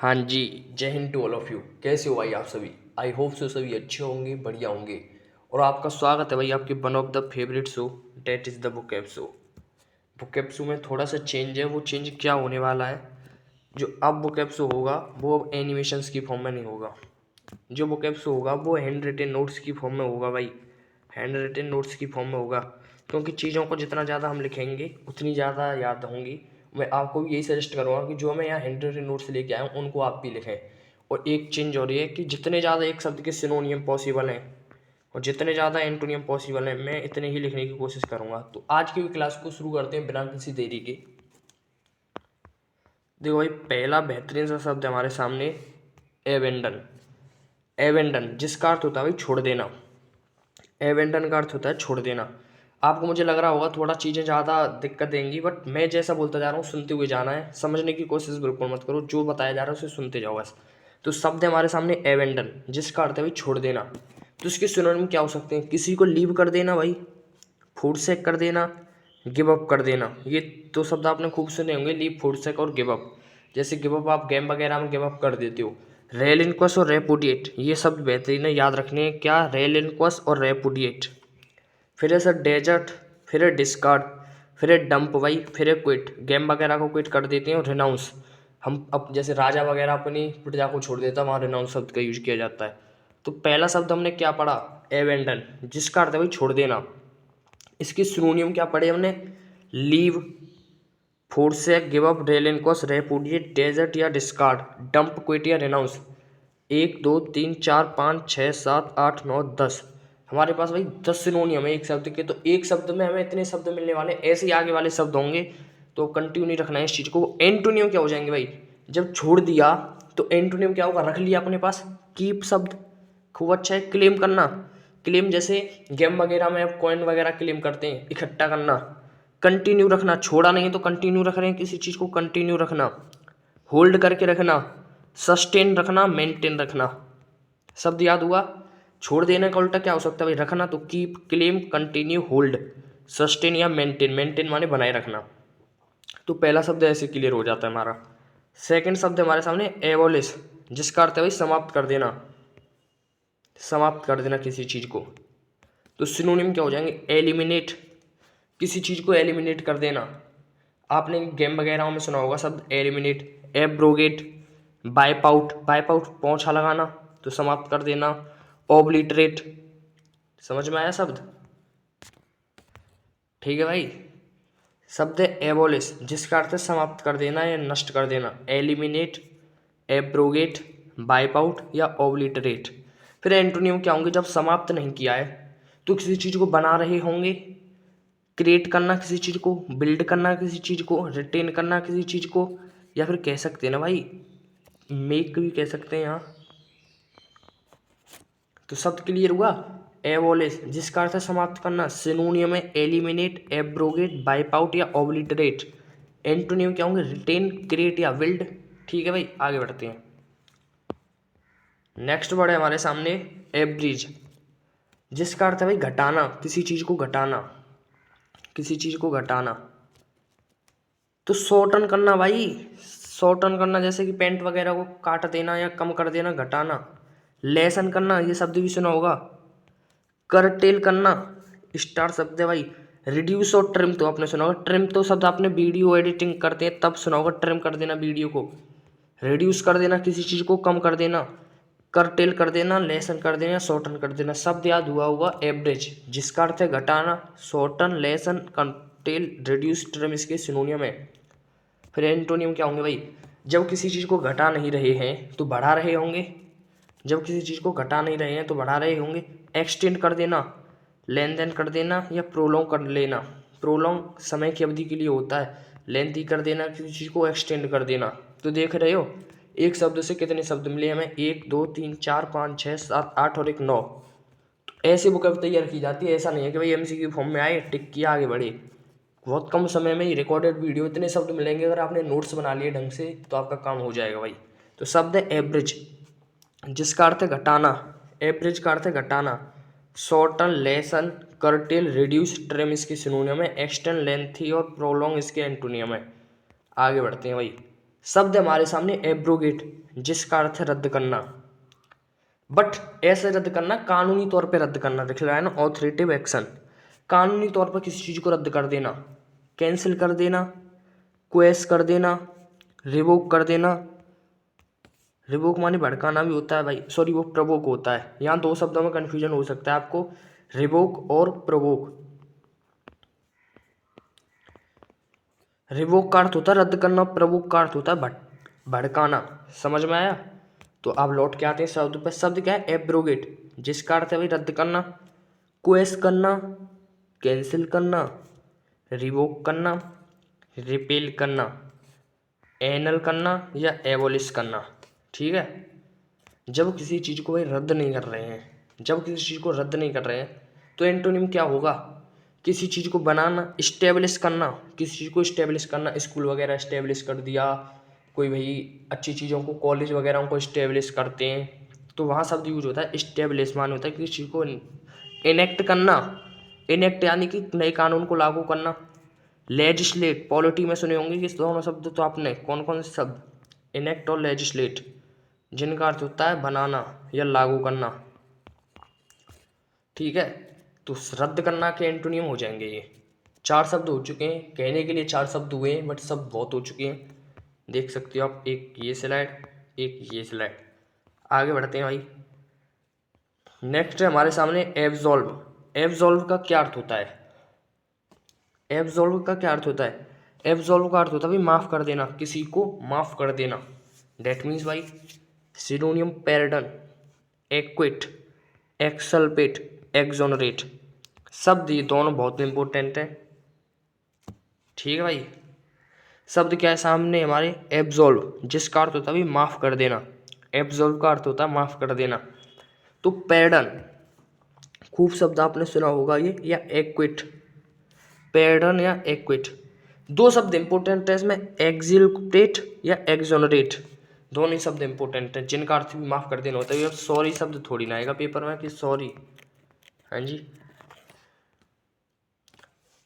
हाँ जी। Jai Hind to all of you. कैसे हो भाई आप सभी? आई होप सो सभी अच्छे होंगे, बढ़िया होंगे। और आपका स्वागत है भाई आपके one of the favourite show, that is the book app show. Book app show में थोड़ा सा चेंज है। वो चेंज क्या होने वाला है, जो अब बुक ऐप शो होगा वो अब एनिमेशंस की फॉर्म में नहीं होगा। जो बुक ऐप शो होगा वो हैंड रिटेन नोट्स की फॉर्म में होगा भाई। हैंड रिटेन नोट्स की फॉर्म में होगा, क्योंकि चीज़ों को जितना ज़्यादा हम लिखेंगे उतनी ज़्यादा याद होंगी। मैं आपको भी यही सजेस्ट करूँगा कि जो मैं यहाँ हैंड रिटेन नोट्स लेके आया हूँ उनको आप भी लिखें। और एक चेंज हो रही है कि जितने ज़्यादा एक शब्द के सिनोनियम पॉसिबल हैं और जितने ज़्यादा एंटोनियम पॉसिबल हैं, मैं इतने ही लिखने की कोशिश करूँगा। तो आज की क्लास को शुरू करते हैं बिना किसी देरी के। देखो भाई, पहला बेहतरीन सा शब्द है हमारे सामने, एवेंडन। एवेंडन जिसका अर्थ होता है भाई छोड़ देना। एवेंडन का अर्थ होता है छोड़ देना। आपको मुझे लग रहा होगा थोड़ा चीज़ें ज़्यादा दिक्कत देंगी, बट मैं जैसा बोलता जा रहा हूँ सुनते हुए जाना है, समझने की कोशिश बिल्कुल मत करो। जो बताया जा रहा है उसे सुनते जाओ बस। तो शब्द है हमारे सामने एवेंडन, जिसका अर्थ है भाई छोड़ देना। तो इसके सिनोनिम क्या हो सकते हैं? किसी को लीव कर देना भाई, फूडसेक कर देना, गिव अप कर देना। ये दो शब्द आपने खूब सुने होंगे, लीव, फूडसेक और गिव अप। जैसे गिव अप आप गेम वगैरह में गिव अप कर देते हो। रेलिंक्वस और रेपुडिएट, ये शब्द बेहतरीन है, याद रखने हैं। क्या? रेलिंक्वस और रेपुडिएट। फिर है सर डेजर्ट, फिर है डिस्कार्ड, फिर है डंप भाई, फिर है क्विट। गेम वगैरह को क्विट कर देते हैं। और रिनाउंस, हम अब जैसे राजा वगैरह अपनी प्रजा को छोड़ देता है, वहाँ रिनाउंस शब्द का यूज किया जाता है। तो पहला शब्द हमने क्या पढ़ा? एवेंडन, जिसका अर्थ है भाई छोड़ देना। इसकी सिनोनियम क्या पढ़े हमने? Leave, forsake, give up, relinquish, repudiate, desert या डिस्कार्ड, डंप, क्विट या रिनाउंस। 1 2 3 4 5 6 7 8 9 10, हमारे पास भाई 10 सिनोनियम है एक शब्द के। तो एक शब्द में हमें इतने शब्द मिलने वाले, ऐसे ही आगे वाले शब्द होंगे। तो कंटिन्यू नहीं रखना है इस चीज़ को। एंटोनियम क्या हो जाएंगे भाई? जब छोड़ दिया तो एंटोनियम क्या होगा? रख लिया अपने पास। कीप शब्द खूब अच्छा है। क्लेम करना, क्लेम जैसे गेम वगैरह में आप कॉइन वगैरह क्लेम करते हैं, इकट्ठा करना। कंटिन्यू रखना, छोड़ा नहीं तो कंटिन्यू रख रहे हैं किसी चीज़ को, कंटिन्यू रखना। होल्ड करके रखना, सस्टेन रखना, मेंटेन रखना। शब्द याद हुआ? छोड़ देने का उल्टा क्या हो सकता है भाई? रखना। तो keep, claim, continue, hold, sustain या मेंटेन। मेंटेन माने बनाए रखना। तो पहला शब्द ऐसे क्लियर हो जाता है हमारा। सेकंड शब्द हमारे सामने एबोलिश, जिसका अर्थ है भाई समाप्त कर देना। समाप्त कर देना किसी चीज़ को। तो सिनोनिम क्या हो जाएंगे? एलिमिनेट, किसी चीज़ को एलिमिनेट कर देना। आपने गेम वगैरह में सुना होगा शब्द eliminate. Abrogate, wipe out, wipe out पोंछा लगाना, तो समाप्त कर देना। ओब्लिटरेट, समझ में आया शब्द? ठीक है भाई। शब्द है एबोलिश, जिसका अर्थ है समाप्त कर देना या नष्ट कर देना। एलिमिनेट, एब्रोगेट, वाइप आउट या ओब्लिटरेट। फिर एंटोनियम क्या होंगे? जब समाप्त नहीं किया है तो किसी चीज़ को बना रहे होंगे। क्रिएट करना किसी चीज़ को, बिल्ड करना किसी चीज़ को, रिटेन करना किसी चीज़ को, या फिर कह सकते हैं ना भाई, मेक भी कह सकते हैं यहाँ। तो शब्द क्लियर हुआ? एबोलिश, जिसका अर्थ है समाप्त करना। सिनोनियम है एलिमिनेट, एब्रोगेट, वाइप आउट या ओब्लिटरेट। एंटोनियम क्या होंगे? रिटेन, क्रिएट या बिल्ड। ठीक है भाई, आगे बढ़ते हैं। नेक्स्ट वर्ड है हमारे सामने एब्रिज, जिसका अर्थ है भाई घटाना, किसी चीज़ को घटाना, किसी चीज़ को घटाना। तो शॉर्टन करना भाई, शॉर्टन करना, जैसे कि पेंट वगैरह को काट देना या कम कर देना, घटाना। लेसन करना, ये शब्द भी सुना होगा। करटेल करना, स्टार शब्द है भाई। रिड्यूस और ट्रिम तो आपने सुना होगा। ट्रिम तो शब्द आपने वीडियो एडिटिंग करते हैं तब सुना होगा, ट्रिम कर देना वीडियो को। रिड्यूस कर देना किसी चीज़ को, कम कर देना। करटेल कर देना, लेसन कर देना, शॉर्टन कर देना। शब्द याद हुआ होगा एवरेज, जिसका अर्थ है घटाना। Shorten, lesson, curtail, reduce, trim इसके सिनोनियम है। फिर एंटोनियम क्या होंगे भाई? जब किसी चीज़ को घटा नहीं रहे हैं तो बढ़ा रहे होंगे। जब किसी चीज़ को घटा नहीं रहे हैं तो बढ़ा रहे होंगे। एक्सटेंड कर देना, लेन देन कर देना या प्रोलॉन्ग कर लेना। प्रोलॉन्ग समय की अवधि के लिए होता है, लेंथी कर देना किसी चीज़ को, एक्सटेंड कर देना। तो देख रहे हो एक शब्द से कितने शब्द मिले हमें? 1 2 3 4 5 6 7 8 और एक 9। तो ऐसे बुक तैयार की जाती है। ऐसा नहीं है कि भाई एमसीक्यू फॉर्म में आए, टिक किया, आगे बढ़े। बहुत कम समय में ही रिकॉर्डेड वीडियो इतने शब्द मिलेंगे। अगर आपने नोट्स बना लिए ढंग से तो आपका काम हो जाएगा भाई। तो शब्द है एवरेज, जिसका अर्थ है घटाना। एवरेज का अर्थ है घटाना। Shorten, lesson, curtail, reduce, trim इसके सिनोनियम है। एक्सटेंड, लेंथी और प्रोलॉन्ग इसके एंटोनियम है। आगे बढ़ते हैं भाई। शब्द हमारे सामने एब्रोगेट, जिसका अर्थ है रद्द करना, बट ऐसे रद्द करना कानूनी तौर पे रद्द करना, लिख रहा है ना, ऑथोरेटिव एक्शन, कानूनी तौर पर किसी चीज को रद्द कर देना, कैंसिल कर देना, क्वेश कर देना, रिवोक कर देना। रिवोक माने भड़काना भी होता है भाई, सॉरी वो प्रवोक होता है। यहाँ दो शब्दों में कंफ्यूजन हो सकता है आपको, रिवोक और प्रवोक। रिवोक का अर्थ होता है रद्द करना, प्रवोक का अर्थ होता है भड़काना। समझ में आया? तो अब लौट के आते हैं शब्द पर। शब्द क्या है? एब्रोगेट, जिसका अर्थ है भाई रद्द करना, क्वेश करना, कैंसिल करना, रिवोक करना, रिपेल करना, एनल करना या एबोलिश करना। ठीक है, जब किसी चीज़ को भाई रद्द नहीं कर रहे हैं, जब किसी चीज़ को रद्द नहीं कर रहे हैं तो एंटोनिम क्या होगा? किसी चीज़ को बनाना, इस्टेब्लिश करना, किसी चीज़ को इस्टेब्लिश करना, स्कूल वगैरह इस्टेब्लिश कर दिया, कोई भाई अच्छी चीज़ों को, कॉलेज वगैरह को इस्टेब्लिश करते हैं, तो वहाँ शब्द यूज होता है इस्टेब्लिश, मान होता है किसी चीज़ को इनेक्ट करना, इनेक्ट यानी कि नए कानून को लागू करना। लेजिस्लेट, पॉलिटी में सुने होंगे कि इस दोनों शब्द तो आपने, कौन कौन से शब्द? इनेक्ट और लेजिस्लेट, जिनका अर्थ होता है बनाना या लागू करना। ठीक है, तो रद्द करना के एंटोनियम हो जाएंगे ये। 4 शब्द हो चुके हैं, कहने के लिए 4 शब्द हुए हैं, बट सब बहुत हो चुके हैं। देख सकते हो आप, एक ये स्लाइड, एक ये स्लाइड। आगे बढ़ते हैं भाई। नेक्स्ट है हमारे सामने एब्जॉल्व। एब्जॉल्व का क्या अर्थ होता है? एब्जॉल्व का क्या अर्थ होता है? एब्जॉल्व का अर्थ होता है भाई माफ़ कर देना, किसी को माफ़ कर देना। डेट मीन्स भाई सिनोनियम पैरडन, एक्विट, एक्सल्पेट, एक्सोनरेट। शब्द ये दोनों बहुत इंपॉर्टेंट है। ठीक है भाई, शब्द क्या है सामने हमारे? एब्जॉल्व, जिसका अर्थ होता है भाई माफ़ कर देना। एब्जॉल्व का अर्थ होता है माफ़ कर देना। तो पैरडन, खूब शब्द आपने सुना होगा ये, या एक्विट, पैरडन या एक्विट। 2 शब्द इंपॉर्टेंट है इसमें, एक्सिलपेट या एक्सोनरेट। दोनों ही शब्द इंपॉर्टेंट है, जिनका अर्थ भी माफ़ कर देना होता है। सॉरी शब्द थोड़ी ना आएगा पेपर में कि सॉरी। हाँ जी,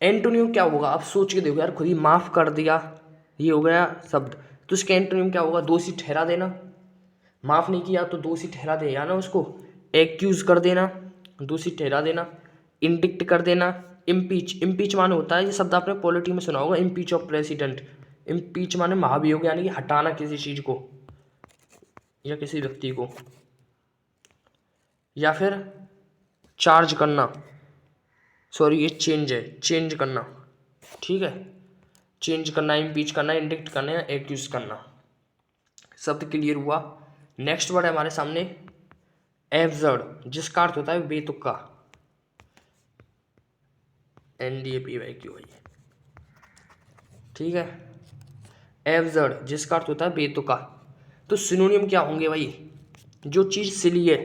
एंटोनियम क्या होगा? आप सोच के देखो यार खुद ही, माफ़ कर दिया ये हो गया शब्द, तो इसका एंटोनियम क्या होगा? दोषी ठहरा देना। माफ़ नहीं किया तो दोषी ठहरा दे, या ना उसको एक्यूज कर देना, दोषी ठहरा देना, इंडिक्ट कर देना, इम्पीच। इम्पीच माने होता है, ये शब्द आपने पॉलिटी में सुना होगा, इम्पीच ऑफ प्रेसिडेंट। इम्पीच माने महाभियोग, यानी कि हटाना किसी चीज़ को या किसी व्यक्ति को, या फिर चार्ज करना, सॉरी ये चेंज है, चेंज करना। ठीक है, चेंज करना, इम्पीच करना, इंडिक्ट करना या एक्यूज करना। शब्द क्लियर हुआ। नेक्स्ट वर्ड है हमारे सामने एब्सर्ड, जिसका अर्थ होता है बेतुका। NDAPYQ है। ठीक है, एब्सर्ड जिसका अर्थ होता है बेतुका। तो सिनोनियम क्या होंगे भाई? जो चीज़ सिली है,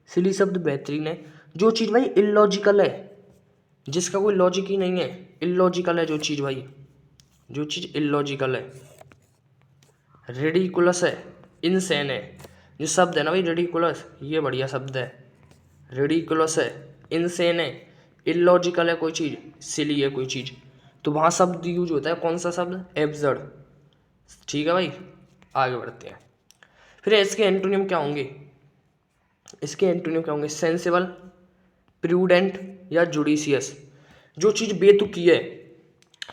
सिली शब्द बेहतरीन है। जो चीज़ भाई इलॉजिकल है, जिसका कोई लॉजिक ही नहीं है, इलॉजिकल है जो चीज़ भाई, जो चीज़ इलॉजिकल है। रेडिकुलस है, इनसेन है। जो शब्द है ना भाई रेडिकुलस, ये बढ़िया शब्द है। रेडिकुलस है, इनसेन है, इलॉजिकल है कोई चीज़, सिली है कोई चीज़, तो वहाँ शब्द यूज होता है कौन सा शब्द? एब्सर्ड। ठीक है भाई, आगे बढ़ते हैं। फिर इसके एंटोनियम क्या होंगे? इसके एंटोनियम क्या होंगे? सेंसिबल, प्रूडेंट या जुडिशियस। जो चीज़ बेतुकी है,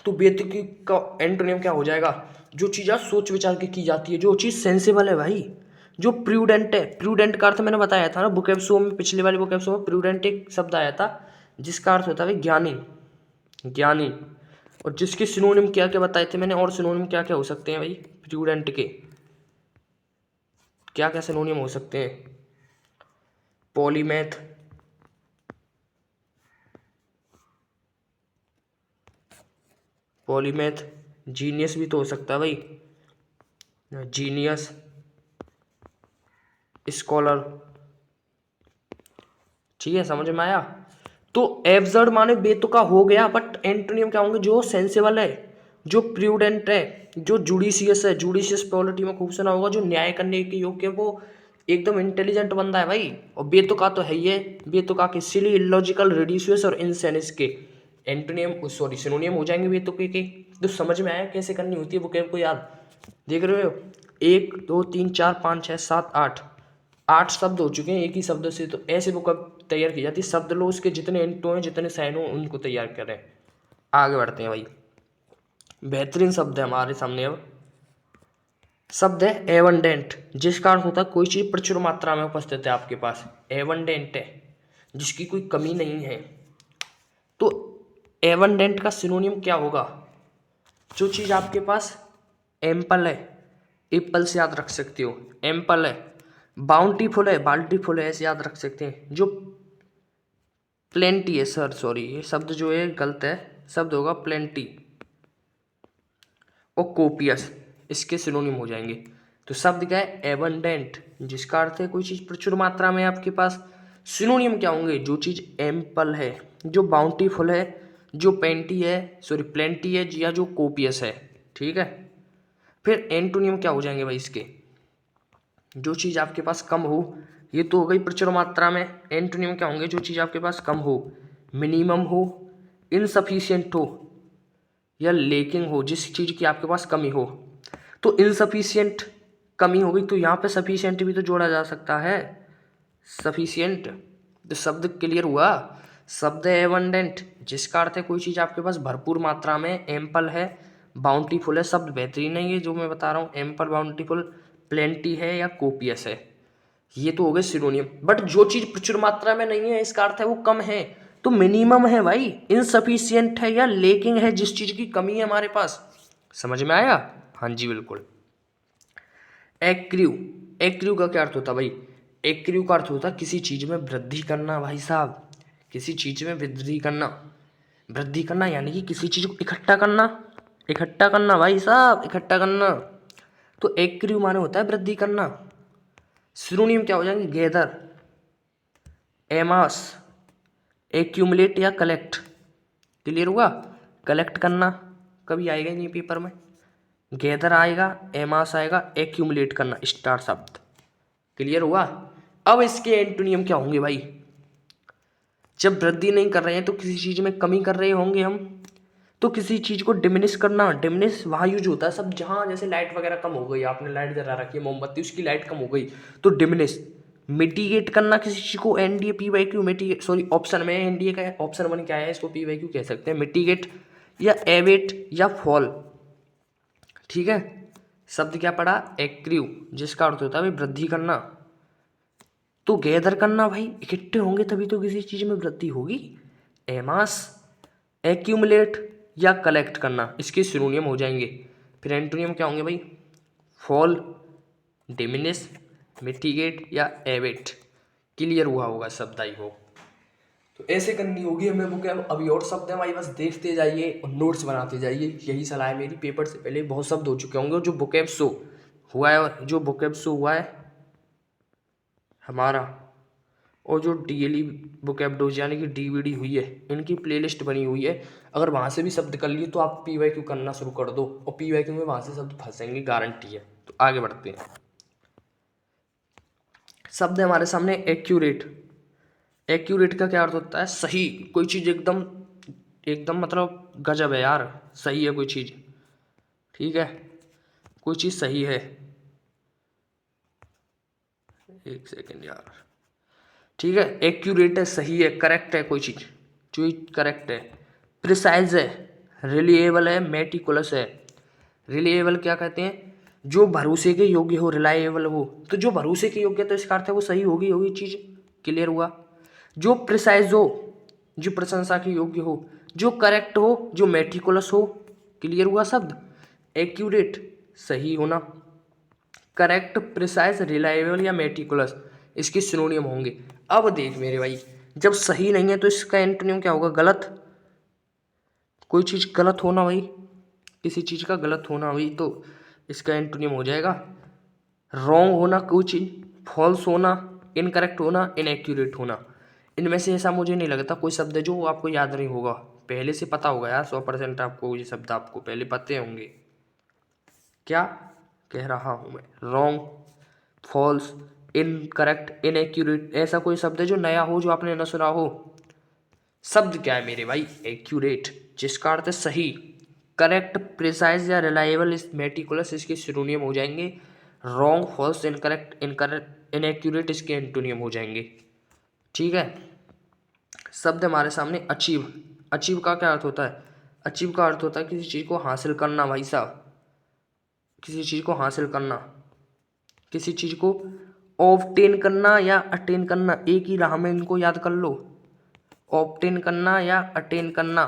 तो बेतुकी का एंटोनियम क्या हो जाएगा? जो चीज़ सोच विचार के की जाती है। जो चीज़ सेंसिबल है भाई, जो प्रूडेंट है, प्रूडेंट का अर्थ मैंने बताया था ना बुक शो में, पिछले वाले बुक शो में प्रूडेंट एक शब्द आया था, जिसका अर्थ होता है भाई ज्ञानी, ज्ञानी। और जिसके सिनोनिम क्या क्या बताए थे मैंने, और सिनोनिम क्या क्या हो सकते हैं भाई प्रूडेंट के? क्या क्या सिनोनिम हो सकते हैं? पॉलीमैथ, पॉलीमैथ, जीनियस भी तो हो सकता है भाई, जीनियस, स्कॉलर। ठीक है, समझ में आया? तो एब्सर्ड माने बेतुका हो गया, बट एंटोनियम क्या होंगे? जो सेंसिबल है, जो प्रूडेंट है, जो जुडिशियस है। जुडिशियस पॉलिटी में खूब सुना होगा, जो न्याय करने के योग्य है, वो एकदम इंटेलिजेंट बंदा है भाई। और बेतुका तो है ही है, बेतुका के सिली, इलॉजिकल, रेडिशियस और इनसेनिस के एंटोनियम, सॉरी सिनोनियम हो जाएंगे बेतुके के। तो समझ में आया कैसे करनी होती है वो, कैब को याद? देख रहे हो? 1 2 3 4 5 6 7 8 शब्द हो चुके हैं एक ही शब्द से। तो ऐसे बुक तैयार की जाती है। शब्द लो उसके जितने इंटो हैं जितने साइन हो उनको तैयार करें। आगे बढ़ते हैं भाई। बेहतरीन शब्द है हमारे सामने अब। शब्द है एवंडेंट, जिसका अर्थ होता है कोई चीज प्रचुर मात्रा में उपस्थित है आपके पास। एवंडेंट है जिसकी कोई कमी नहीं है। तो एवंडेंट का सिनोनिम क्या होगा? जो चीज आपके पास एम्पल है, एप्पल से याद रख सकते हो, एम्पल है। बाउंटीफुल है, बाल्टीफुल है, ऐसे याद रख सकते हैं। जो प्लेंटी है, सॉरी ये शब्द जो है गलत है, शब्द होगा प्लेंटी और कोपियस, इसके सिनोनिम हो जाएंगे। तो शब्द क्या है? एबंडेंट, जिसका अर्थ है कोई चीज प्रचुर मात्रा में आपके पास। सिनोनिम क्या होंगे? जो चीज एम्पल है, जो बाउंटीफुल है, जो प्लेंटी है या जो कोपियस है। ठीक है। फिर एंटोनियम क्या हो जाएंगे भाई इसके? जो चीज आपके पास कम हो, ये तो हो गई प्रचुर मात्रा में। एंटोनियम क्या होंगे? जो चीज आपके पास कम हो, मिनिमम हो, इनसफिशिएंट हो या लेकिंग हो, जिस चीज की आपके पास कमी हो। तो इनसफिशिएंट कमी हो गई, तो यहाँ पे सफिशिएंट भी तो जोड़ा जा सकता है। सफिशिएंट, तो शब्द क्लियर हुआ। शब्द है एबंडेंट, जिसका अर्थ है कोई चीज आपके पास भरपूर मात्रा में। एम्पल है, बाउंटीफुल है, शब्द बेहतरीन है ये जो मैं बता रहा हूँ। एम्पल, बाउंटीफुल, प्लेंटी है या कोपियस है, ये तो हो गए सिनोनियम। बट जो चीज प्रचुर मात्रा में नहीं है, इसका अर्थ है वो कम है। तो मिनिमम है भाई, इनसफिशियंट है या लेकिंग है, जिस चीज की कमी है हमारे पास। समझ में आया? हाँ जी बिल्कुल। एक्रिव, एक्रिव का क्या अर्थ होता है भाई? एक्रिव का अर्थ होता है किसी चीज में वृद्धि करना भाई साहब, किसी चीज में वृद्धि करना। वृद्धि करना यानी कि किसी चीज को इकट्ठा करना, इकट्ठा करना भाई साहब, इकट्ठा करना। तो एक्रिव माने होता है वृद्धि करना। सिनोनिम क्या हो जाएंगे? गैदर, एमास, एक्यूमुलेट या कलेक्ट। क्लियर हुआ? कलेक्ट करना कभी आएगा ही नहीं पेपर में। गैदर आएगा, एमास आएगा, एक्यूमुलेट करना, स्टार शब्द। क्लियर हुआ? अब इसके एंटोनियम क्या होंगे भाई? जब वृद्धि नहीं कर रहे हैं तो किसी चीज में कमी कर रहे होंगे हम। तो किसी चीज को डिमिनिश करना, डिमिनिश वहां यूज होता है सब जहां जैसे लाइट वगैरह कम हो गई, आपने लाइट जला रखी है मोमबत्ती, उसकी लाइट कम हो गई तो डिमिनिश। मिटिगेट करना किसी चीज को, NDA P Y Q, mitigate, sorry option में एनडीए का ऑप्शन 1 क्या है, इसको पी वाई क्यू कह सकते हैं। मिटिगेट या एवेट या फॉल। ठीक है। शब्द क्या पड़ा? एक्रिव, जिसका अर्थ होता है भाई वृद्धि करना। तो गैदर करना भाई, इकट्ठे होंगे तभी तो किसी चीज में वृद्धि होगी। एमास, एक्यूमुलेट या कलेक्ट करना, इसके सिनोनियम हो जाएंगे। फिर एंटोनियम क्या होंगे भाई? फॉल, डिमिनिश, मिटिगेट या एवेट। क्लियर हुआ होगा शब्द आई हो। तो ऐसे करनी होगी हमें बुक। अभी और शब्द है हमारी, बस देखते जाइए और नोट्स बनाते जाइए, यही सलाह है मेरी। पेपर से पहले बहुत शब्द हो चुके होंगे। जो बुक शो हुआ है, जो बुक शो हुआ है हमारा, और जो डीएलई बुकेबडोज यानी कि डीवीडी हुई है, इनकी प्लेलिस्ट बनी हुई है। अगर वहाँ से भी शब्द कर लिए तो आप पीवाईक्यू करना शुरू कर दो, और पीवाईक्यू में वहाँ से शब्द फंसेंगे, गारंटी है। तो आगे बढ़ते हैं। शब्द है हमारे सामने एक्यूरेट। एक्यूरेट का क्या अर्थ होता है? सही, कोई चीज़ एकदम एकदम मतलब गजब है यार, सही है कोई चीज़। ठीक है, कोई चीज़ सही है। एक सेकेंड यार। ठीक है, एक्यूरेट है, सही है, करेक्ट है कोई चीज़, जो करेक्ट है। प्रिसाइज है, रिलायबल है, मेटिकुलस है। रिलायबल क्या कहते हैं? जो भरोसे के योग्य हो, रिलायबल हो। तो जो भरोसे के योग्य, तो इसका अर्थ है वो सही होगी होगी चीज़। क्लियर हुआ? जो प्रिसाइज हो, जो प्रशंसा के योग्य हो, जो करेक्ट हो, जो मेटिकुलस हो। क्लियर हुआ शब्द? एक्यूरेट, सही होना, करेक्ट, प्रिसाइज, रिलायबल या मेटिकुलस, इसके सिनोनियम होंगे। अब देख मेरे भाई, जब सही नहीं है तो इसका एंटोनियम क्या होगा? गलत। कोई चीज़ गलत होना भाई, किसी चीज़ का गलत होना भाई, तो इसका एंटोनियम हो जाएगा रॉन्ग होना कोई चीज़, फॉल्स होना, इनकरेक्ट होना, इनएक्यूरेट होना। इनमें से ऐसा मुझे नहीं लगता कोई शब्द है जो आपको याद नहीं होगा। पहले से पता होगा यार, 100% आपको ये शब्द आपको पहले पते होंगे। क्या कह रहा हूँ मैं? रॉन्ग, फॉल्स, इनकरेक्ट, इनएक्यूरेट, ऐसा कोई शब्द है जो नया हो, जो आपने न सुना हो? शब्द क्या है मेरे भाई? एक्यूरेट, जिसका अर्थ है सही, करेक्ट, प्रिसाइज या रिलायबल, इस मेटिकुलस, इसके सिनोनियम हो जाएंगे रॉन्ग, फॉल्स, इनकरेक्ट, इनएक्यूरेट इसके एंटोनियम हो जाएंगे। ठीक है। शब्द हमारे सामने अचीव। अचीव का क्या अर्थ होता है? अचीव का अर्थ होता है किसी चीज़ को हासिल करना भाई साहब, किसी चीज़ को हासिल करना, किसी चीज़ को ऑब्टेन करना या अटेन करना, एक ही राह में इनको याद कर लो। ऑब्टेन करना या अटेन करना।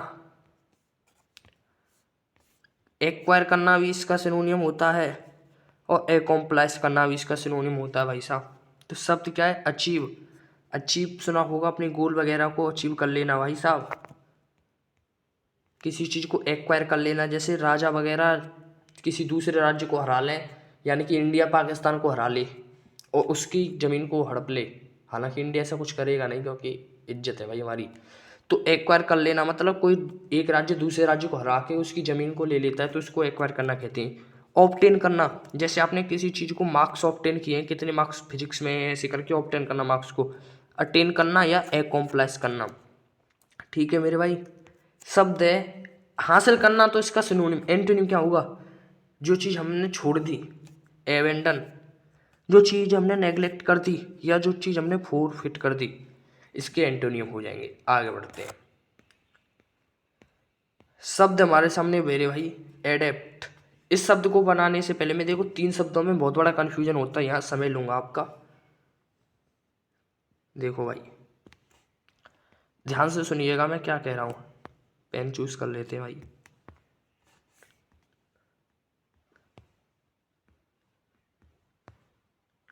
एक्वायर करना भी इसका सिनोनियम होता है और एकम्प्लाइज करना भी इसका सिनोनियम होता है भाई साहब। तो शब्द क्या है? अचीव। अचीव सुना होगा, अपने गोल वगैरह को अचीव कर लेना भाई साहब, किसी चीज़ को एक्वायर कर लेना, जैसे राजा वगैरह किसी दूसरे राज्य को हरा लें, यानी कि इंडिया पाकिस्तान को हरा ले और उसकी ज़मीन को हड़प ले। हालांकि इंडिया ऐसा कुछ करेगा नहीं क्योंकि इज्जत है भाई हमारी। तो एक्वायर कर लेना मतलब कोई एक राज्य दूसरे राज्य को हरा के उसकी ज़मीन को ले लेता है, तो उसको एक्वायर करना कहते हैं। ऑब्टेन करना, जैसे आपने किसी चीज़ को मार्क्स ऑब्टेन किए हैं, कितने मार्क्स फिजिक्स में ऐसे करके ऑब्टेन करना मार्क्स को। अटेन करना या एकम्प्लाइज करना। ठीक है मेरे भाई। शब्द है हासिल करना, तो इसका सिनोनिम एंटोनिम क्या होगा? जो चीज़ हमने छोड़ दी, एवेंडन, जो चीज़ हमने नेग्लेक्ट कर दी या जो चीज़ हमने फोरफिट कर दी, इसके एंटोनियम हो जाएंगे। आगे बढ़ते हैं। शब्द हमारे सामने मेरे भाई एडेप्ट। इस शब्द को बनाने से पहले मैं देखो 3 शब्दों में बहुत बड़ा कन्फ्यूजन होता है, यहाँ समय लूंगा आपका। देखो भाई ध्यान से सुनिएगा मैं क्या कह रहा हूँ। पेन चूज कर लेते हैं भाई।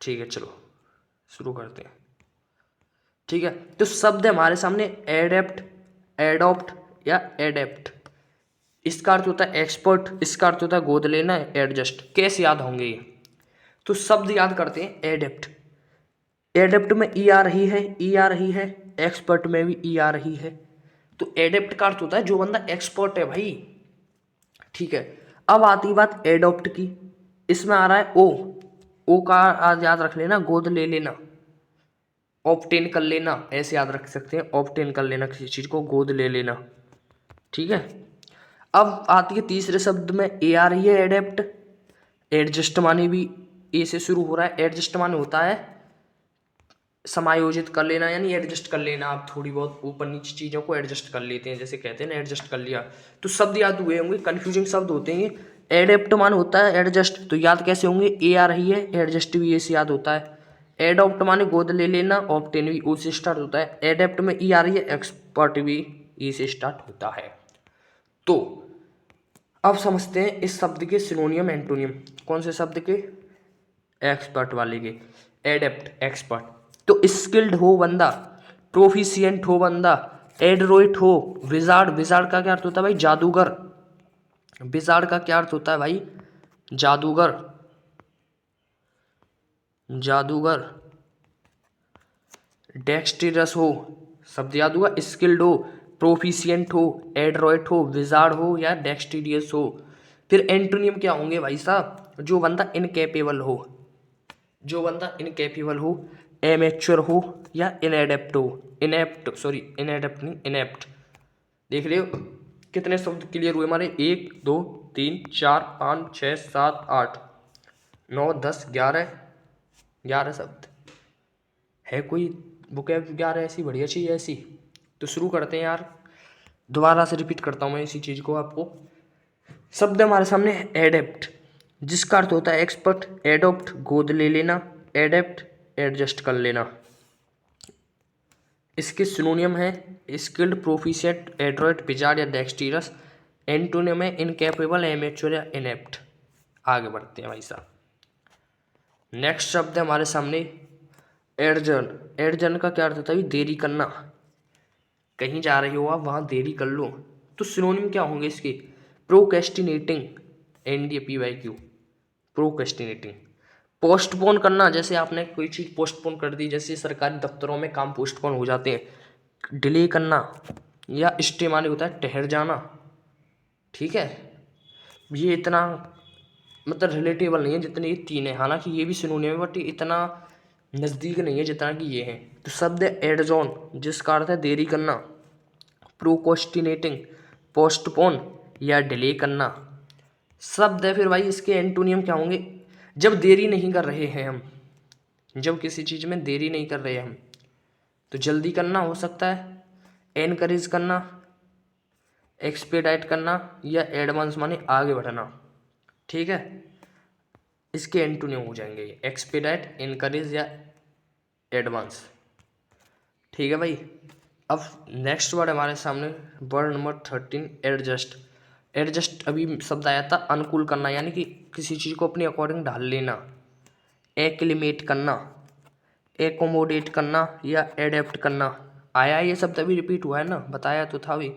ठीक है चलो शुरू करते हैं। ठीक है, तो शब्द है हमारे सामने एडेप्ट, एडॉप्ट या एडेप्ट। इसका अर्थ होता है एक्सपर्ट, इसका अर्थ होता है गोद लेना, एडजस्ट। कैसे याद होंगे ये? तो शब्द याद करते हैं एडेप्ट। एडेप्ट में ई आ रही है, ई आ रही है, एक्सपर्ट में भी ई आ रही है। तो एडेप्ट का अर्थ होता है जो बंदा एक्सपर्ट है भाई। ठीक है, अब आती बात एडॉप्ट की। इसमें आ रहा है ओ। ओ का आज याद रख लेना, गोद ले लेना, ऑब्टेन कर लेना, ऐसे याद रख सकते हैं। ऑब्टेन कर लेना, किसी चीज को गोद ले लेना। ठीक है, अब आती है तीसरे शब्द में ए आ रही है, एडेप्ट। एडजस्ट माने भी ए से शुरू हो रहा है। एडजस्ट माने होता है समायोजित कर लेना, यानी एडजस्ट कर लेना। आप थोड़ी बहुत ऊपर नीचे चीज़ों को एडजस्ट कर लेते हैं, जैसे कहते हैं ना एडजस्ट कर लिया। तो शब्द याद हुए होंगे, कंफ्यूजिंग शब्द होते हैं। एडेप्ट मान होता है एडजस्ट, तो याद कैसे होंगे? ए आ रही है, एडजस्ट भी ए से याद होता है। एडॉप्ट माने गोद ले लेना, ऑब्टेन भी ओ से स्टार्ट होता है। एडेप्ट में ई आ रही है, एक्सपर्ट भी ई से स्टार्ट होता है। तो अब समझते हैं इस शब्द के सिनोनियम एंटोनियम। कौन से शब्द के? एक्सपर्ट वाले के। एडेप्ट एक्सपर्ट, तो स्किल्ड हो बंदा, प्रोफिशिएंट हो बंदा, एडरोइट हो, विजार्ड। विजार्ड का क्या अर्थ होता है भाई? जादूगर। विजार्ड का क्या अर्थ होता है भाई? जादूगर, जादूगर। डेक्सटेरस हो, शब्द याद हुआ। स्किल्ड हो, प्रोफिशिएंट हो, एडरोइट हो, विजार्ड हो या डेक्सटीरियस हो। फिर एंटोनियम क्या होंगे भाई साहब? जो बंदा इनकेपेबल हो, जो बंदा इनकेपेबल हो, एमेच्योर हो या इनएडेप्ट हो। इनएप्ट, सॉरी इनएडेप्ट नहीं, इनएप्ट। देख रहे हो कितने शब्द क्लियर हुए हमारे? 1 2 3 4 5 6 7 8 9 10 11 11 शब्द है। कोई बुक 11 ऐसी बढ़िया चीज़ ऐसी? तो शुरू करते हैं यार। दोबारा से रिपीट करता हूँ मैं इसी चीज़ को आपको। शब्द हमारे सामने है एडेप्ट, जिसका अर्थ होता है एक्सपर्ट। एडोप्ट गोद ले लेना, एडेप्ट एडजस्ट कर लेना। इसके सिनोनियम है स्किल्ड, प्रोफिशिएंट, एड्रॉइट, विजार्ड या डेक्सटीरस। एंटोनियम है इनकैपेबल, एमेच्योर या इनेप्ट। आगे बढ़ते हैं भाई साहब। नेक्स्ट शब्द है हमारे सामने एडजर्न। एडजर्न का क्या अर्थ होता है? देरी करना। कहीं जा रही हो आप, वहाँ देरी कर लो। तो सिनोनिम क्या होंगे इसके? Procrastinating, NDPYQ, procrastinating. पोस्टपोन करना, जैसे आपने कोई चीज़ पोस्टपोन कर दी, जैसे सरकारी दफ्तरों में काम पोस्टपोन हो जाते हैं। डिले करना या स्टे माने होता है ठहर जाना। ठीक है, ये इतना मतलब रिलेटेबल नहीं है जितने ये 3 है। हालांकि ये भी सिनोनिम है बट इतना नज़दीक नहीं है जितना कि ये है। तो शब्द है एडजॉन, जिसका अर्थ है देरी करना। प्रोक्रेस्टिनेटिंग, पोस्टपोन या डिले करना। शब्द है फिर भाई इसके एंटोनियम क्या होंगे? जब देरी नहीं कर रहे हैं हम, जब किसी चीज़ में देरी नहीं कर रहे हम, तो जल्दी करना हो सकता है, एनकरेज करना, एक्सपेडाइट करना, या एडवांस माने आगे बढ़ना। ठीक है, इसके एंटोनिम हो जाएंगे ये, एक्सपेडाइट, एनकरेज या एडवांस। ठीक है भाई। अब नेक्स्ट वर्ड हमारे सामने वर्ड नंबर 13 एडजस्ट। एडजस्ट अभी शब्द आया था अनुकूल करना, यानी कि किसी चीज़ को अपने अकॉर्डिंग ढाल लेना। एक्लिमेट करना, एकोमोडेट करना या एडेप्ट करना। आया ये शब्द अभी रिपीट हुआ है ना, बताया तो था भी।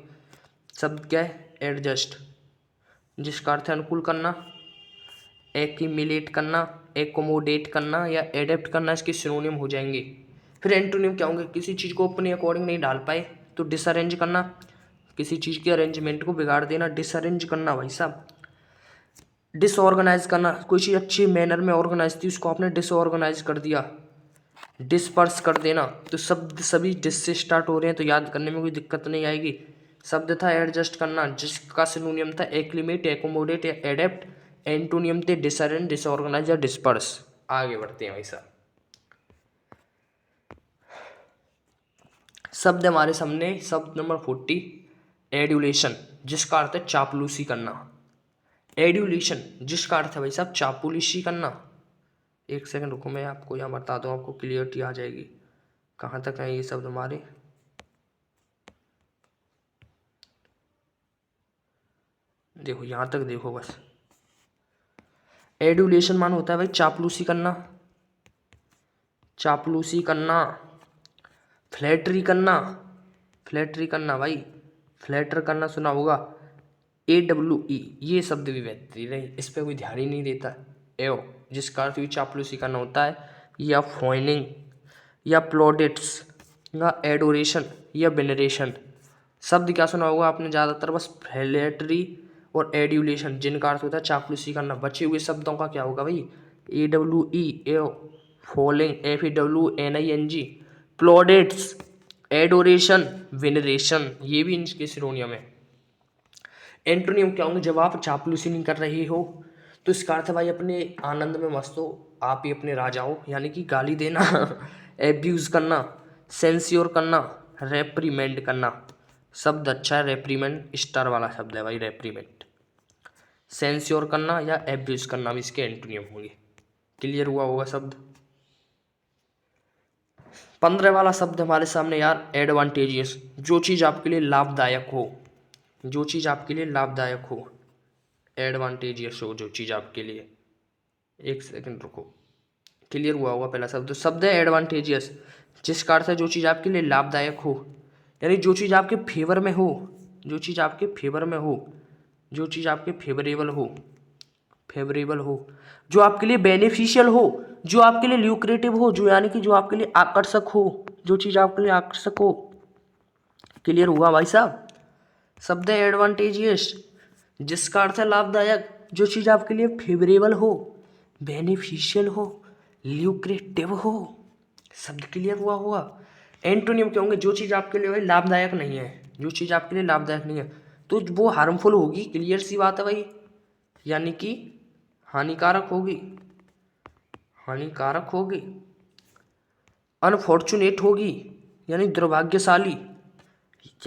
शब्द क्या है? एडजस्ट, जिसका अर्थ है अनुकूल करना, एक्यूमुलेट करना, एकोमोडेट करना या एडेप्ट करना इसके सिनोनिम हो जाएंगे। फिर एंटोनिम क्या होंगे? किसी चीज़ को अपने अकॉर्डिंग नहीं डाल पाए तो डिसअरेंज करना, किसी चीज़ के अरेंजमेंट को बिगाड़ देना, डिसअरेंज करना भाई साहब। डिसऑर्गेनाइज करना, कोई चीज़ अच्छी मैनर में ऑर्गेनाइज थी उसको आपने डिसऑर्गेनाइज कर दिया। डिस्पर्स कर देना, तो शब्द सभी डिस से स्टार्ट हो रहे हैं तो याद करने में कोई दिक्कत नहीं आएगी। शब्द था एडजस्ट करना, जिसका सिनोनिम था एक्लिमेट, एकोमोडेट या एडेप्ट। एंटोनियम थे डिसअरेंज, डिसऑर्गेनाइज या डिस्पर्स। आगे बढ़ते हैं भाई साहब। शब्द हमारे सामने शब्द नंबर 40 एड्यूलेशन, जिसका अर्थ है चापलूसी करना। एड्यूलेशन जिसका अर्थ है भाई साहब चापलूसी करना। एक सेकंड रुको, मैं आपको यहाँ बता दूँ, आपको क्लियरिटी आ जाएगी कहाँ तक है ये शब्द हमारे। देखो यहाँ तक देखो बस। एड्यूलेशन मान होता है भाई चापलूसी करना, चापलूसी करना, फ्लैटरी करना, फ्लैटरी करना भाई, फ्लैटर करना सुना होगा, AWE, ये शब्द भी बेहतरीन रहे, इस पर कोई ध्यान ही नहीं देता। एओ जिसका अर्थ भी चापलूसी करना होता है, या फोइनिंग या प्लॉडेट्स या एडोरेशन या वेनरेशन। शब्द क्या सुना होगा आपने ज़्यादातर? बस फ्लैटरी और एड्यूलेशन, जिनका अर्थ होता है चापलूसी करना। बचे हुए शब्दों का क्या होगा भाई? AWE, एओ, फॉलिंग, FEWNING, प्लॉडेट्स, एडोरेशन, वेनरेशन, ये भी इनके सिनोनियम है। एंटोनियम क्या होंगे? जब आप चापलूसी नहीं कर रहे हो तो इसका अर्थ है भाई अपने आनंद में मस्त हो, आप ही अपने राजा हो, यानी कि गाली देना, एब्यूज करना, सेंस्योर करना, रेप्रीमेंड करना। शब्द अच्छा है, रेप्रीमेंड स्टार वाला शब्द है भाई, रेप्रीमेंड। सेंस्योर करना या एब्यूज करना भी इसके एंटोनियम होंगे। क्लियर हुआ होगा शब्द। 15 वाला शब्द हमारे सामने यार एडवांटेजियस, जो चीज़ आपके लिए लाभदायक हो, जो चीज़ आपके लिए लाभदायक हो, एडवांटेजियस हो जो चीज़ आपके लिए। एक सेकंड रुको, क्लियर हुआ होगा पहला शब्द। शब्द है एडवांटेजियस, जिसका अर्थ है जो चीज़ आपके लिए लाभदायक हो, यानी जो चीज़ आपके फेवर में हो, जो चीज़ आपके फेवर में हो, जो चीज़ आपके फेवरेबल हो, फेवरेबल हो, जो आपके लिए बेनिफिशियल हो, जो आपके लिए ल्यूक्रेटिव हो, जो यानी कि जो आपके लिए आकर्षक हो, जो चीज़ आपके लिए आकर्षक हो। क्लियर हुआ भाई साहब। शब्द है एडवांटेजियस, जिसका अर्थ है लाभदायक, जो चीज़ आपके लिए फेवरेबल हो, बेनिफिशियल हो, ल्यूक्रेटिव हो। शब्द क्लियर हुआ होगा। एंटोनियम क्या होंगे? जो चीज़ आपके लिए भाई लाभदायक नहीं है, जो चीज़ आपके लिए लाभदायक नहीं है तो वो हार्मफुल होगी, क्लियर सी बात है भाई, यानी कि हानिकारक होगी, हानिकारक होगी। अनफॉर्चुनेट होगी, यानी दुर्भाग्यशाली,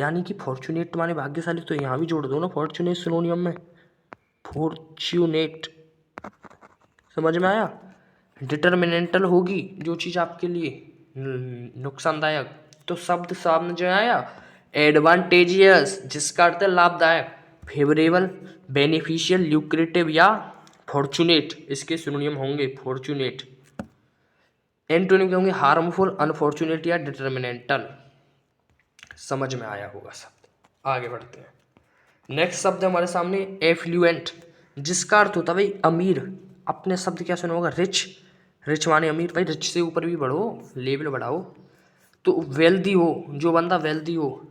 यानी कि फॉर्चुनेट माने भाग्यशाली, तो यहाँ भी जोड़ दो ना फॉर्चुनेट सिनोनियम में, फॉर्चुनेट। समझ में आया? डिटर्मिनेंटल होगी, जो चीज़ आपके लिए नुकसानदायक। तो शब्द सामने जो आया एडवांटेजियस, जिसका अर्थ है लाभदायक, फेवरेबल, बेनिफिशियल, ल्यूक्रेटिव या फॉर्चुनेट, इसके सिनोनियम होंगे फॉर्चुनेट। एंटोनिम क्या होंगे? हार्मफुल, अनफॉर्चुनेट या डिटर्मिनेंटल। समझ में आया होगा शब्द। आगे बढ़ते हैं। नेक्स्ट शब्द हमारे सामने एफ्लुएंट, जिसका अर्थ होता है भाई अमीर। अपने शब्द क्या सुना होगा? रिच, रिच माने अमीर भाई, रिच से ऊपर भी बढ़ो, लेवल बढ़ाओ। तो वेल्दी हो, जो बंदा वेल्दी हो,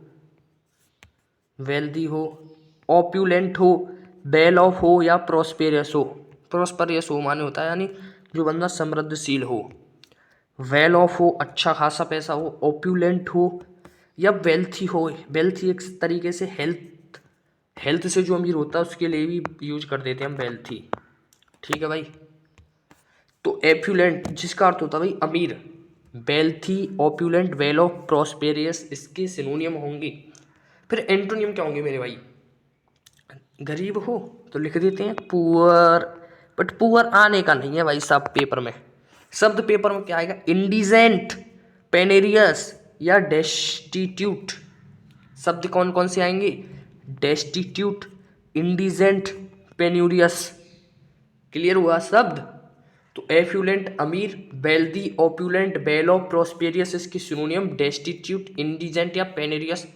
वेल्दी हो, ऑप्यूलेंट हो, वेल ऑफ हो या प्रोस्पेरियस हो। प्रोस्पेरियस हो माने होता है यानी जो बंदा समृद्धशील हो, वेल ऑफ हो, अच्छा खासा पैसा हो, ऑप्यूलेंट हो या वेल्थी हो। वेल्थी एक तरीके से हेल्थ, हेल्थ से जो अमीर होता है उसके लिए भी यूज कर देते हैं हम वेल्थी। ठीक है भाई। तो एफ्यूलेंट जिसका अर्थ होता है भाई अमीर, वेल्थी, ऑप्यूलेंट, वेलो, प्रॉस्पेरियस इसके सिनोनियम होंगे। फिर एंटोनियम क्या होंगे मेरे भाई? गरीब हो तो लिख देते हैं पुअर, बट पुअर आने का नहीं है भाई साहब पेपर में। शब्द पेपर में क्या आएगा? इंडिजेंट, पेनेरियस या डेस्टिट्यूट। शब्द कौन कौन से आएंगे? Destitute, indigent, पेन्यूरियस। क्लियर हुआ शब्द? तो एफ्यूलेंट अमीर, वेल्दी, ऑप्यूलेंट, वेलो, प्रोस्पेरियस इसके सिनोनियम, डेस्टिट्यूट, इंडिजेंट या पेनेरियस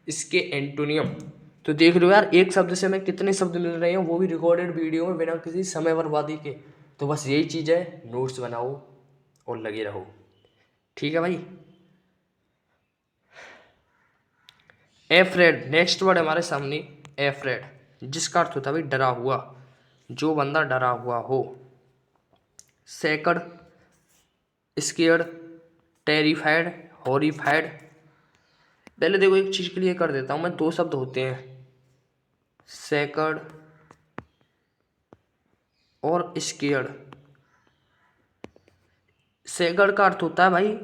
इसके एंटोनियम। तो देख रहे हो यार, एक शब्द से हमें कितने शब्द मिल रहे हैं, वो भी रिकॉर्डेड वीडियो में बिना किसी समय बर्बादी के। तो बस यही चीज़ है, नोट्स बनाओ और लगे रहो। ठीक है भाई। एफ्रेड, नेक्स्ट वर्ड हमारे सामने एफ्रेड, जिसका अर्थ होता है भाई डरा हुआ, जो बंदा डरा हुआ हो। सेकड, स्केयर्ड, टेरिफाइड, हॉरिफाइड। पहले देखो एक चीज क्लियर कर देता हूं मैं, दो शब्द होते हैं, सेकड और स्केयर्ड। सेकड का अर्थ होता है भाई,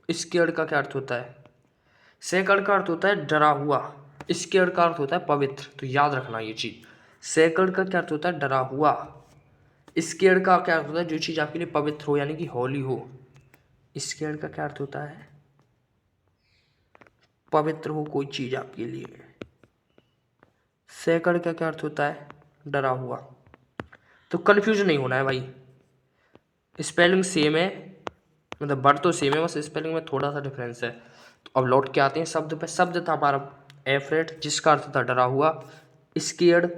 स्केयर्ड का क्या अर्थ होता है? सेकड का अर्थ होता है डरा हुआ, स्केयर्ड का अर्थ होता है पवित्र। तो याद रखना ये चीज। सेकड का क्या अर्थ होता है? डरा हुआ। स्केयर्ड का क्या अर्थ होता है? जो चीज आपके लिए पवित्र हो, यानी कि होली हो। स्केयर्ड का क्या अर्थ होता है? पवित्र हो कोई चीज आपके लिए। सेकड का क्या अर्थ होता है? डरा हुआ। तो कंफ्यूज नहीं होना है भाई, स्पेलिंग सेम है, मतलब वर्ड तो सेम है, बस स्पेलिंग में थोड़ा सा डिफरेंस है। तो अब लौट के आते हैं शब्द पे। शब्द था हमारा एफ्रेड, जिसका अर्थ था डरा हुआ, स्केयर्ड,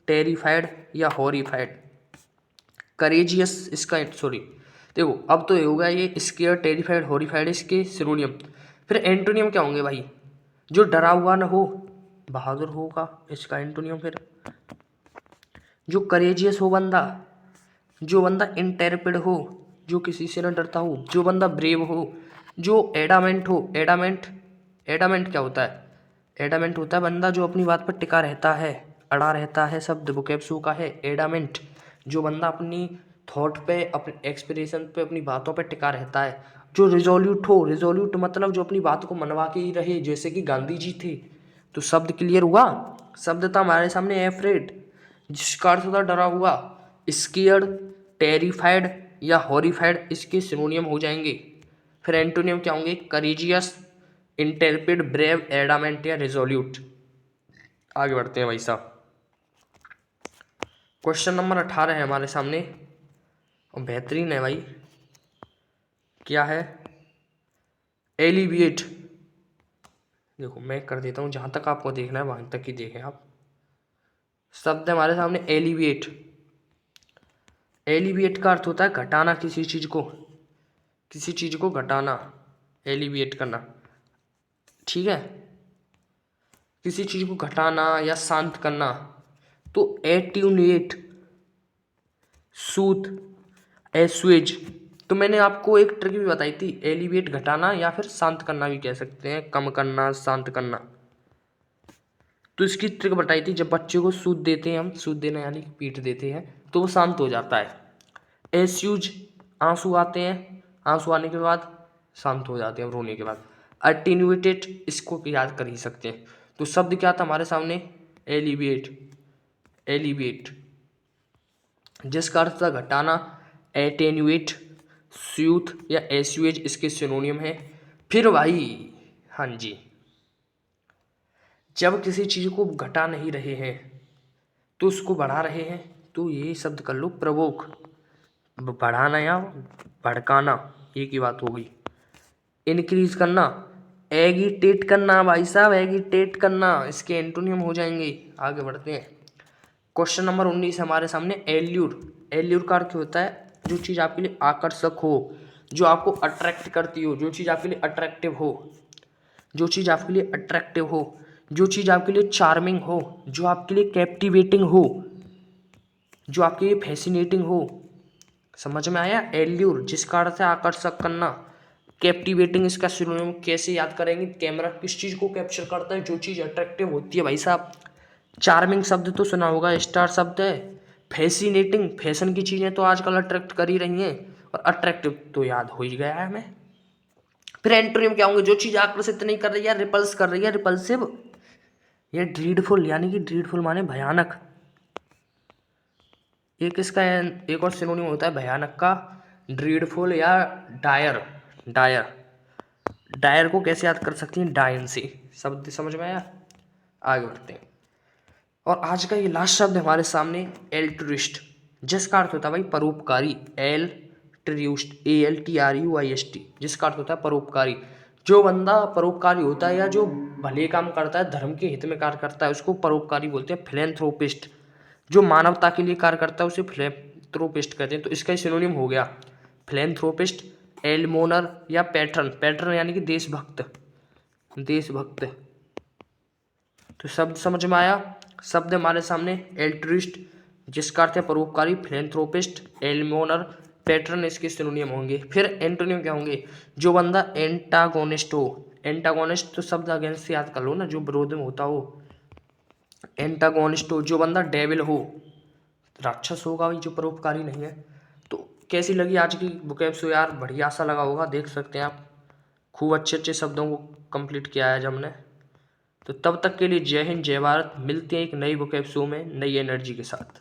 टेरिफाइड या हॉरिफाइड। करेजियस इसका सॉरी, देखो अब तो ये होगा ये स्केयर्ड, टेरिफाइड, हॉरिफाइड इसके सिनोनियम। फिर एंटोनियम क्या होंगे भाई? जो डरा हुआ ना हो, बहादुर होगा इसका एंटोनियम। फिर जो करेजियस हो बंदा, जो बंदा इंटेरपिड हो, जो किसी से न डरता हो, जो बंदा ब्रेव हो, जो एडामेंट हो। एडामेंट, एडामेंट क्या होता है? एडामेंट होता है बंदा जो अपनी बात पर टिका रहता है, अड़ा रहता है। शब्द वोकैब्सो का है एडामेंट। जो बंदा अपनी थॉट पे, अपने एक्सप्रेशन पे, अपनी बातों पे टिका रहता है। जो रिजोल्यूट हो, रिजोल्यूट मतलब जो अपनी बात को मनवा के ही रहे, जैसे कि गांधी जी थे। तो शब्द क्लियर हुआ। शब्द था हमारे सामने एफ्रेड, जिसका अर्थ था डरा हुआ। स्कियर्ड, टेरिफाइड या हॉरिफाइड इसके सिनोनियम हो जाएंगे। फिर एंटोनियम क्या होंगे? करेजियस, इंटेरपिड, ब्रेव, एडामेंट या रिजोल्यूट। आगे बढ़ते हैं भाई साहब। क्वेश्चन नंबर 18 है हमारे सामने, और बेहतरीन है भाई। क्या है? एलिविएट। देखो मैं कर देता हूँ, जहाँ तक आपको देखना है वहाँ तक ही देखें आप। शब्द है हमारे सामने एलिविएट। एलिविएट का अर्थ होता है घटाना किसी चीज़ को, किसी चीज़ को घटाना, एलिविएट करना। ठीक है, किसी चीज़ को घटाना या शांत करना। तो एट्यूनेट, सूथ, एस्वेज। तो मैंने आपको एक ट्रिक भी बताई थी, एलिवेट घटाना या फिर शांत करना भी कह सकते हैं, कम करना, शांत करना। तो इसकी ट्रिक बताई थी, जब बच्चे को सूद देते हैं हम, सूद देना यानी कि पीट देते हैं, तो वो शांत हो जाता है। एस्यूज, आंसू आते हैं, आंसू आने के बाद शांत हो जाते हैं रोने के बाद। अटेन्यूएटेड, इसको याद कर ही सकते हैं। तो शब्द क्या था हमारे सामने? एलिवेट, एलिवेट जिसका अर्थ था घटाना। एटेन्यूएट, स्यूथ या एस्यूएज इसके सिनोनियम है। फिर भाई, हाँ जी, जब किसी चीज को घटा नहीं रहे हैं तो उसको बढ़ा रहे हैं, तो ये शब्द कर लो प्रवोक, बढ़ाना या भड़काना, एक ही बात हो गई। इंक्रीज करना, एगिटेट करना भाई साहब, एगिटेट करना इसके एंटोनियम हो जाएंगे। आगे बढ़ते हैं। क्वेश्चन नंबर 19 हमारे सामने एल्यूर। एल्यूर का अर्थ होता है जो चीज़ आपके लिए आकर्षक हो, जो आपको अट्रैक्ट करती हो, जो चीज़ आपके लिए अट्रैक्टिव हो, जो चीज़ आपके लिए अट्रैक्टिव हो, जो चीज़ आपके लिए चार्मिंग हो, जो आपके लिए कैप्टिवेटिंग हो, जो आपके लिए फैसिनेटिंग हो। समझ में आया? एल्यूर जिसका अर्थ है आकर्षक करना। कैप्टिवेटिंग इसका सिनोनिम कैसे याद करेंगे? कैमरा किस चीज़ को कैप्चर करता है? जो चीज़ अट्रैक्टिव होती है भाई साहब। चार्मिंग शब्द तो सुना होगा, स्टार शब्द है। फैसिनेटिंग, फैशन की चीज़ें तो आजकल अट्रैक्ट कर ही रही हैं, और अट्रैक्टिव तो याद हो ही गया है हमें। फिर एंटोनिम क्या होंगे? जो चीज़ आकर्षित नहीं कर रही है, रिपल्स कर रही है, रिपल्सिव। ये ड्रीडफुल, यानी कि ड्रीडफुल माने भयानक। एक इसका एक और सिनोनिम होता है भयानक का, ड्रीडफुल या डायर। डायर, डायर को कैसे याद कर सकती हैं? डायन से। शब्द समझ में आया? आगे बढ़ते हैं। और आज का ये लास्ट शब्द हमारे सामने एल्ट्रिस्ट, जिसका अर्थ होता है भाई परोपकारी। एल ट्रियूस्ट, ALTRUIST, जिसका अर्थ होता है परोपकारी। जो बंदा परोपकारी होता है या जो भले काम करता है, धर्म के हित में कार्य करता है, उसको परोपकारी बोलते हैं। फिलेंथ्रोपिस्ट, जो मानवता के लिए कार्य करता है, उसे फिलेंथ्रोपिस्ट कहते हैं। तो इसका सिनोनिम हो गया फिलेंथ्रोपिस्ट, एलमोनर या पैटर्न। पैटर्न यानी कि देशभक्त, देशभक्त। तो शब्द समझ में आया? शब्द हमारे सामने एल्ट्रिस्ट, जिसका अर्थ है परोपकारी, फिलेंथ्रोपिस्ट, एलमोनर, पैटर्न इसके सिनोनिम होंगे। फिर एंटोनिम क्या होंगे? जो बंदा एंटागोनिस्ट हो। एंटागोनिस्ट तो शब्द अगेंस्ट से याद कर लो ना, जो विरोध में होता हो। एंटागोनिस्ट हो, जो बंदा डेविल हो, राक्षस होगा भाई, जो परोपकारी नहीं है। तो कैसी लगी आज की वोकैब्स यार? बढ़िया सा लगा होगा, देख सकते हैं आप। खूब अच्छे अच्छे शब्दों को कंप्लीट किया है आज हमने। तो तब तक के लिए जय हिंद, जय भारत। मिलते हैं एक नई वोकैब शो में नई एनर्जी के साथ।